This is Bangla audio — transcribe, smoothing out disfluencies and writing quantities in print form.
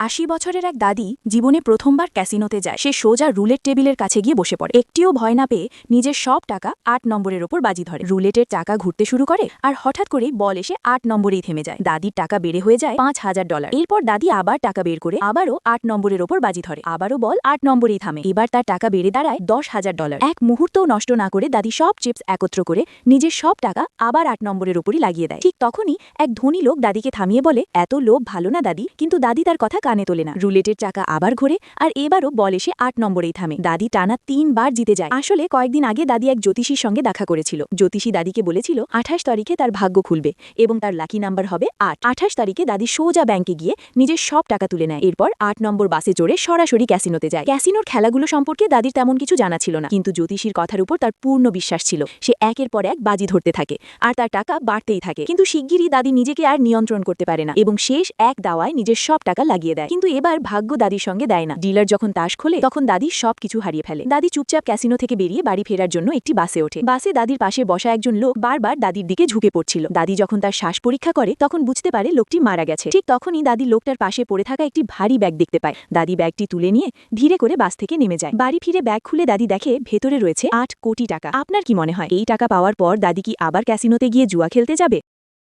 80 বছরের এক দাদি জীবনে প্রথমবার ক্যাসিনোতে যায়। সে সোজা রুলেট টেবিলের কাছে গিয়ে বসে পড়ে। একটিও ভয় না পেয়ে নিজের সব টাকা 8 নম্বরের ওপর বাজি ধরে। রুলেটের চাকা ঘুরতে শুরু করে আর হঠাৎ করেই বল এসে 8 নম্বরেই থেমে যায়। দাদির টাকা বেড়ে হয়ে যায় $5000। এরপর দাদি আবার টাকা বের করে আবারও 8 নম্বরের ওপর বাজি ধরে। আবারও বল 8 নম্বরেই থামে। এবার তার টাকা বেড়ে দাঁড়ায় $10,000। এক মুহূর্তও নষ্ট না করে দাদি সব চিপস একত্র করে নিজের সব টাকা আবার 8 নম্বরের ওপরই লাগিয়ে দেয়। ঠিক তখনই এক ধনী লোক দাদিকে থামিয়ে বলে, এত লোভ ভালো না দাদি। কিন্তু দাদি তার কথা কানে তোলে না। রুলেটের চাকা আবার ঘোরে আর এবারও বল এসে 8 নম্বরেই থামে। দাদি টানা 3 বার জিতে যায়। আসলে কয়েকদিন আগে দাদি এক জ্যোতিষীর সঙ্গে দেখা করেছিল। জ্যোতিষী দাদিকে বলেছিল 28 তারিখে তার ভাগ্য খুলবে এবং তার লাকি নাম্বার হবে 8। 28 তারিখে দাদি সোজা ব্যাংকে গিয়ে নিজের সব টাকা তুলে নেয়। এরপর 8 নম্বর বাসে চড়ে সরাসরি ক্যাসিনোতে যায়। ক্যাসিনোর খেলাগুলো সম্পর্কে দাদির তেমন কিছু জানা ছিল না, কিন্তু জ্যোতিষীর কথার উপর তার পূর্ণ বিশ্বাস ছিল। সে একের পর এক বাজি ধরতে থাকে আর তার টাকা বাড়তেই থাকে। কিন্তু শিগগিরই দাদি নিজেকে আর নিয়ন্ত্রণ করতে পারে না এবং শেষ এক দাওয়ায় নিজের সব টাকা লাগিয়ে দেয়। কিন্তু এবার ভাগ্য দাদির সঙ্গে দেয় না। ডিলার যখন তাস খোলে তখন দাদি সবকিছু হারিয়ে ফেলে। দাদি চুপচাপ ক্যাসিনো থেকে বেরিয়ে বাড়ি ফেরার জন্য একটি বাসে ওঠে। বাসে দাদির পাশে বসা একজন লোক বারবার দাদির দিকে ঝুঁকে পড়ছিল। দাদি যখন তার শ্বাস পরীক্ষা করে তখন বুঝতে পারে লোকটি মারা গেছে। ঠিক তখনই দাদি লোকটার পাশে পড়ে থাকা একটি ভারী ব্যাগ দেখতে পায়। দাদি ব্যাগটি তুলে নিয়ে ধীরে করে বাস থেকে নেমে যায়। বাড়ি ফিরে ব্যাগ খুলে দাদি দেখে ভেতরে রয়েছে 8 কোটি টাকা। আপনার কি মনে হয় এই টাকা পাওয়ার পর দাদি কি আবার ক্যাসিনোতে গিয়ে জুয়া খেলতে যাবে?